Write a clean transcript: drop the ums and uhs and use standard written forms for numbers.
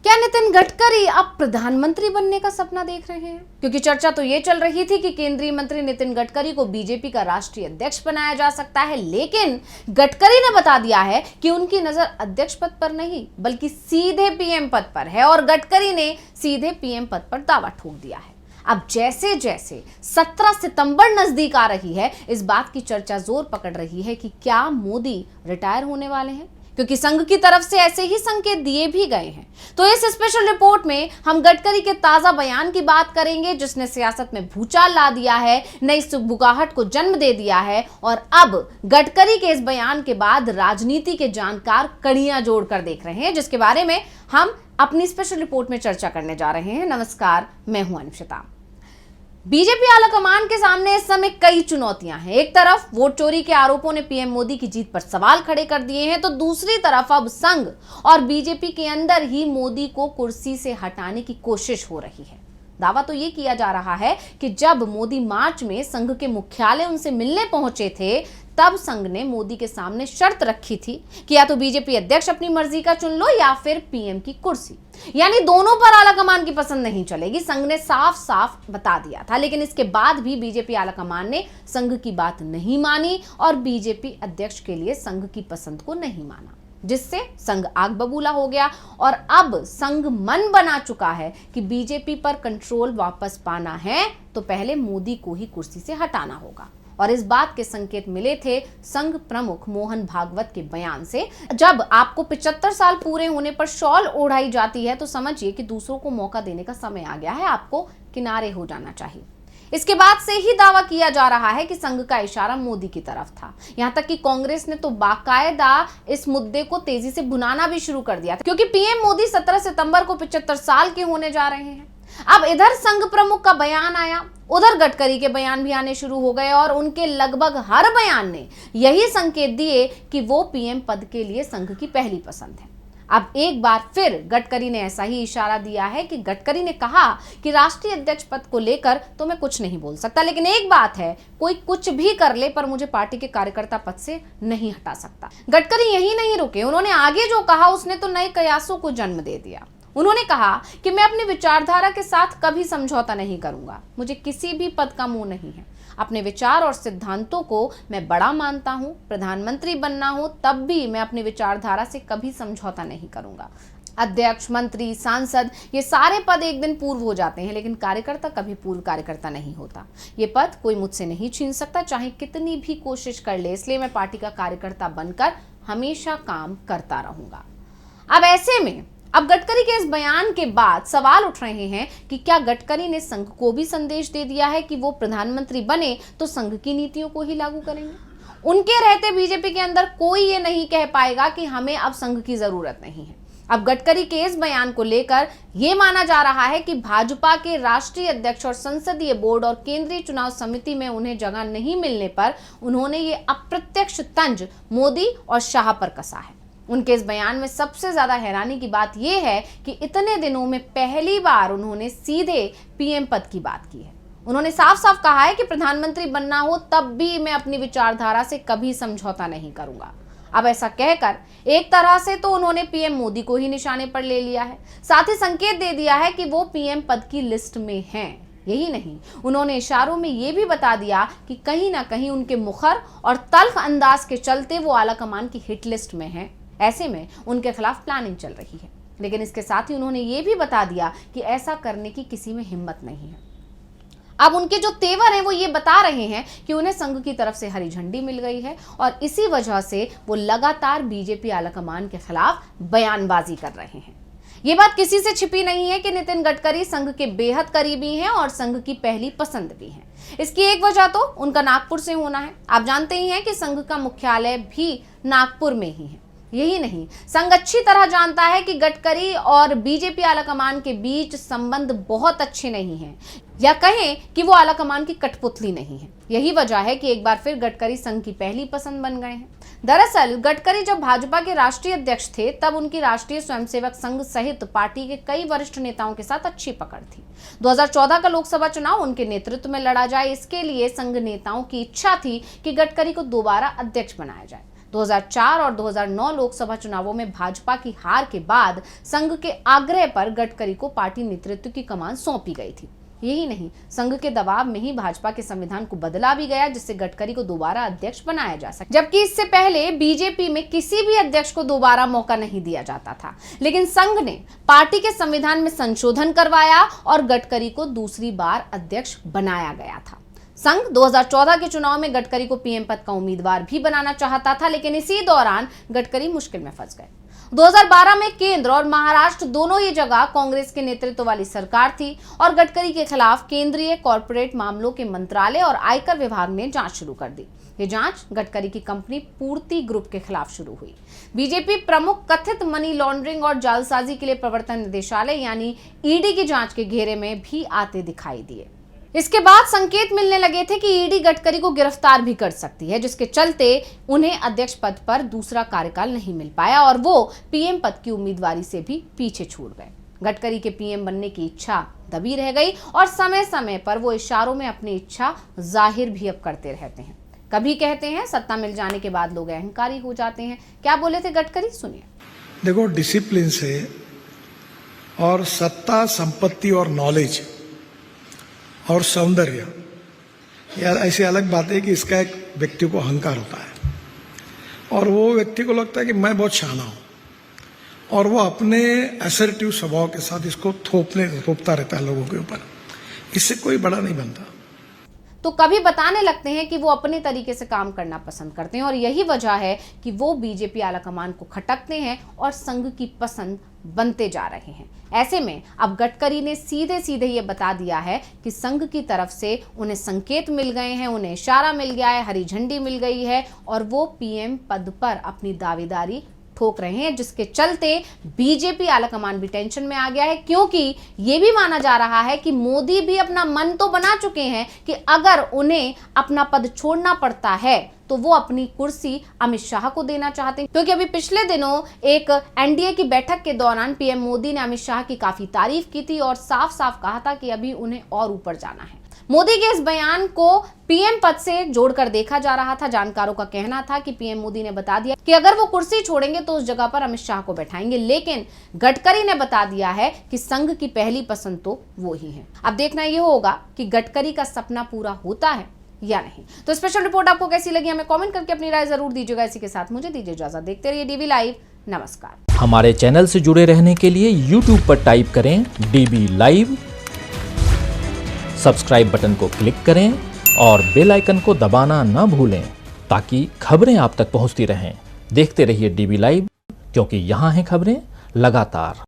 क्या नितिन गडकरी अब प्रधानमंत्री बनने का सपना देख रहे हैं? क्योंकि चर्चा तो ये चल रही थी कि केंद्रीय मंत्री नितिन गडकरी को बीजेपी का राष्ट्रीय अध्यक्ष बनाया जा सकता है, लेकिन गडकरी ने बता दिया है कि उनकी नजर अध्यक्ष पद पर नहीं बल्कि सीधे पीएम पद पर है और गडकरी ने सीधे पीएम पद पर दावा ठोक दिया है। अब जैसे जैसे 17 सितंबर नजदीक आ रही है, इस बात की चर्चा जोर पकड़ रही है कि क्या मोदी रिटायर होने वाले हैं, क्योंकि संघ की तरफ से ऐसे ही संकेत दिए भी गए हैं। तो इस स्पेशल रिपोर्ट में हम गडकरी के ताजा बयान की बात करेंगे, जिसने सियासत में भूचाल ला दिया है, नई सुगबुगाहट को जन्म दे दिया है। और अब गडकरी के इस बयान के बाद राजनीति के जानकार कड़ियां जोड़कर देख रहे हैं, जिसके बारे में हम अपनी स्पेशल रिपोर्ट में चर्चा करने जा रहे हैं। नमस्कार, मैं हूं अनुषिता। बीजेपी आलाकमान के सामने इस समय कई चुनौतियां हैं। एक तरफ वोट चोरी के आरोपों ने पीएम मोदी की जीत पर सवाल खड़े कर दिए हैं, तो दूसरी तरफ अब संघ और बीजेपी के अंदर ही मोदी को कुर्सी से हटाने की कोशिश हो रही है। दावा तो ये किया जा रहा है कि जब मोदी मार्च में संघ के मुख्यालय उनसे मिलने पहुंचे थे, तब संघ ने मोदी के सामने शर्त रखी थी कि या तो बीजेपी अध्यक्ष अपनी मर्जी का चुन लो या फिर पीएम की कुर्सी, यानी दोनों पर आलाकमान की पसंद नहीं चलेगी। संघ ने साफ साफ बता दिया था, लेकिन इसके बाद भी बीजेपी आलाकमान ने संघ की बात नहीं मानी और बीजेपी अध्यक्ष के लिए संघ की पसंद को नहीं माना, जिससे संघ आग बबूला हो गया। और अब संघ मन बना चुका है कि बीजेपी पर कंट्रोल वापस पाना है तो पहले मोदी को ही कुर्सी से हटाना होगा। और इस बात के संकेत मिले थे संघ प्रमुख मोहन भागवत के बयान से। जब आपको 75 साल पूरे होने पर शॉल ओढ़ाई जाती है तो समझिए कि दूसरों को मौका देने का समय आ गया है, आपको किनारे हो जाना चाहिए। इसके बाद से ही दावा किया जा रहा है कि संघ का इशारा मोदी की तरफ था। यहां तक कि कांग्रेस ने तो बाकायदा इस मुद्दे को तेजी से भुनाना भी शुरू कर दिया था, क्योंकि पीएम मोदी 17 सितंबर को 75 साल के होने जा रहे हैं। अब इधर संघ प्रमुख का बयान आया, उधर गडकरी के बयान भी आने शुरू हो गए और उनके लगभग हर बयान ने यही संकेत दिए कि वो पीएम पद के लिए संघ की पहली पसंद है। अब एक बार फिर गडकरी ने ऐसा ही इशारा दिया है कि गडकरी ने कहा कि राष्ट्रीय अध्यक्ष पद को लेकर तो मैं कुछ नहीं बोल सकता, लेकिन एक बात है, कोई कुछ भी कर ले पर मुझे पार्टी के कार्यकर्ता पद से नहीं हटा सकता। गडकरी यही नहीं रुके, उन्होंने आगे जो कहा उसने तो नए कयासों को जन्म दे दिया। उन्होंने कहा कि मैं अपनी विचारधारा के साथ कभी समझौता नहीं करूंगा, मुझे किसी भी पद का मोह नहीं है, अपने विचार और सिद्धांतों को मैं बड़ा मानता हूं, प्रधानमंत्री बनना हो तब भी मैं अपनी विचारधारा से कभी समझौता नहीं करूंगा। अध्यक्ष, मंत्री, सांसद, ये सारे पद एक दिन पूर्व हो जाते हैं, लेकिन कार्यकर्ता कभी पूर्व कार्यकर्ता नहीं होता। ये पद कोई मुझसे नहीं छीन सकता, चाहे कितनी भी कोशिश कर ले, इसलिए मैं पार्टी का कार्यकर्ता बनकर हमेशा काम करता रहूंगा। अब ऐसे में अब गडकरी के इस बयान के बाद सवाल उठ रहे हैं कि क्या गडकरी ने संघ को भी संदेश दे दिया है कि वो प्रधानमंत्री बने तो संघ की नीतियों को ही लागू करेंगे। उनके रहते बीजेपी के अंदर कोई ये नहीं कह पाएगा कि हमें अब संघ की जरूरत नहीं है। अब गडकरी के इस बयान को लेकर यह माना जा रहा है कि भाजपा के राष्ट्रीय अध्यक्ष और संसदीय बोर्ड और केंद्रीय चुनाव समिति में उन्हें जगह नहीं मिलने पर उन्होंने ये अप्रत्यक्ष तंज मोदी और शाह पर कसा है। उनके इस बयान में सबसे ज्यादा हैरानी की बात यह है कि इतने दिनों में पहली बार उन्होंने सीधे पीएम पद की बात की है। उन्होंने साफ साफ कहा है कि प्रधानमंत्री बनना हो तब भी मैं अपनी विचारधारा से कभी समझौता नहीं करूंगा। अब ऐसा कहकर एक तरह से तो उन्होंने पीएम मोदी को ही निशाने पर ले लिया है, साथ ही संकेत दे दिया है कि वो पीएम पद की लिस्ट में हैं। यही नहीं, उन्होंने इशारों में यह भी बता दिया कि कहीं ना कहीं उनके मुखर और तल्ख अंदाज के चलते वो आलाकमान की हिट लिस्ट में हैं। ऐसे में उनके खिलाफ प्लानिंग चल रही है, लेकिन इसके साथ ही उन्होंने ये भी बता दिया कि ऐसा करने की किसी में हिम्मत नहीं है। अब उनके जो तेवर हैं वो ये बता रहे हैं कि उन्हें संघ की तरफ से हरी झंडी मिल गई है और इसी वजह से वो लगातार बीजेपी आलाकमान के खिलाफ बयानबाजी कर रहे हैं। ये बात किसी से छिपी नहीं है कि नितिन गडकरी संघ के बेहद करीबी हैं और संघ की पहली पसंद भी हैं। इसकी एक वजह तो उनका नागपुर से होना है। आप जानते ही हैं कि संघ का मुख्यालय भी नागपुर में ही है। यही नहीं, संघ अच्छी तरह जानता है कि गडकरी और बीजेपी आलाकमान के बीच संबंध बहुत अच्छे नहीं हैं, या कहें कि वो आलाकमान की कठपुतली नहीं है। यही वजह है कि एक बार फिर गडकरी संघ की पहली पसंद बन गए हैं। दरअसल गडकरी जब भाजपा के राष्ट्रीय अध्यक्ष थे तब उनकी राष्ट्रीय स्वयंसेवक संघ सहित पार्टी के कई वरिष्ठ नेताओं के साथ अच्छी पकड़ थी। 2014 का लोकसभा चुनाव उनके नेतृत्व में लड़ा जाए, इसके लिए संघ नेताओं की इच्छा थी कि गडकरी को दोबारा अध्यक्ष बनाया जाए। 2004 और 2009 लोकसभा चुनावों में भाजपा की हार के बाद संघ के आग्रह पर गडकरी को पार्टी नेतृत्व की कमान सौंपी गई थी। यही नहीं, संघ के दबाव में ही भाजपा के संविधान को बदला भी गया, जिससे गडकरी को दोबारा अध्यक्ष बनाया जा सके। जबकि इससे पहले बीजेपी में किसी भी अध्यक्ष को दोबारा मौका नहीं दिया जाता था, लेकिन संघ ने पार्टी के संविधान में संशोधन करवाया और गडकरी को दूसरी बार अध्यक्ष बनाया गया था। संघ 2014 के चुनाव में गडकरी को पीएम पद का उम्मीदवार भी बनाना चाहता था, लेकिन इसी दौरान गडकरी मुश्किल में फंस गए। 2012 में केंद्र और महाराष्ट्र दोनों ही जगह कांग्रेस के नेतृत्व वाली सरकार थी और गडकरी के खिलाफ केंद्रीय कॉर्पोरेट मामलों के मंत्रालय और आयकर विभाग ने जांच शुरू कर दी। ये जांच गडकरी की कंपनी पूर्ति ग्रुप के खिलाफ शुरू हुई। बीजेपी प्रमुख कथित मनी लॉन्ड्रिंग और जालसाजी के लिए प्रवर्तन निदेशालय यानी ईडी की जांच के घेरे में भी आते दिखाई दिए। इसके बाद संकेत मिलने लगे थे कि ईडी गडकरी को गिरफ्तार भी कर सकती है, जिसके चलते उन्हें अध्यक्ष पद पर दूसरा कार्यकाल नहीं मिल पाया और वो पीएम पद की उम्मीदवारी से भी पीछे छूट गए। गडकरी के पीएम बनने की इच्छा दबी रह गई और समय समय पर वो इशारों में अपनी इच्छा जाहिर भी अब करते रहते हैं। कभी कहते हैं सत्ता मिल जाने के बाद लोग अहंकारी हो जाते हैं। क्या बोले थे गडकरी, सुनिए। देखो, डिसिप्लिन से और सत्ता, संपत्ति और नॉलेज और सौंदर्य, यार ऐसी अलग बात है कि इसका एक व्यक्ति को अहंकार होता है और वो व्यक्ति को लगता है कि मैं बहुत शाना हूं और वो अपने असर्टिव स्वभाव के साथ इसको थोपता रहता है लोगों के ऊपर। इससे कोई बड़ा नहीं बनता। तो कभी बताने लगते हैं कि वो अपने तरीके से काम करना पसंद करते हैं और यही वजह है कि वो बीजेपी आलाकमान को खटकते हैं और संघ की पसंद बनते जा रहे हैं। ऐसे में अब गडकरी ने सीधे सीधे ये बता दिया है कि संघ की तरफ से उन्हें संकेत मिल गए हैं, उन्हें इशारा मिल गया है, हरी झंडी मिल गई है और वो पीएम पद पर अपनी दावेदारी ठोक रहे हैं, जिसके चलते बीजेपी आलाकमान भी टेंशन में आ गया है, क्योंकि ये भी माना जा रहा है कि मोदी भी अपना मन तो बना चुके हैं कि अगर उन्हें अपना पद छोड़ना पड़ता है तो वो अपनी कुर्सी अमित शाह को देना चाहते हैं। क्योंकि अभी पिछले दिनों एक एनडीए की बैठक के दौरान पीएम मोदी ने अमित शाह की काफी तारीफ की थी और साफ साफ कहा था कि अभी उन्हें और ऊपर जाना है। मोदी के इस बयान को पीएम पद से जोड़कर देखा जा रहा था। जानकारों का कहना था कि पीएम मोदी ने बता दिया कि अगर वो कुर्सी छोड़ेंगे तो उस जगह पर अमित शाह को बैठाएंगे, लेकिन गडकरी ने बता दिया है कि संघ की पहली पसंद तो वो ही है। अब देखना ये होगा कि गडकरी का सपना पूरा होता है या नहीं। तो स्पेशल रिपोर्ट आपको कैसी लगी, हमें कमेंट करके अपनी राय जरूर दीजिएगा। इसी के साथ मुझे दीजिए इजाजत। देखते रहिए डीबी लाइव। नमस्कार। हमारे चैनल से जुड़े रहने के लिए YouTube पर टाइप करें डीबी लाइव, सब्सक्राइब बटन को क्लिक करें और बेल आइकन को दबाना न भूलें ताकि खबरें आप तक पहुंचती रहें। देखते रहिए डीबी लाइव, क्योंकि यहाँ हैं खबरें लगातार।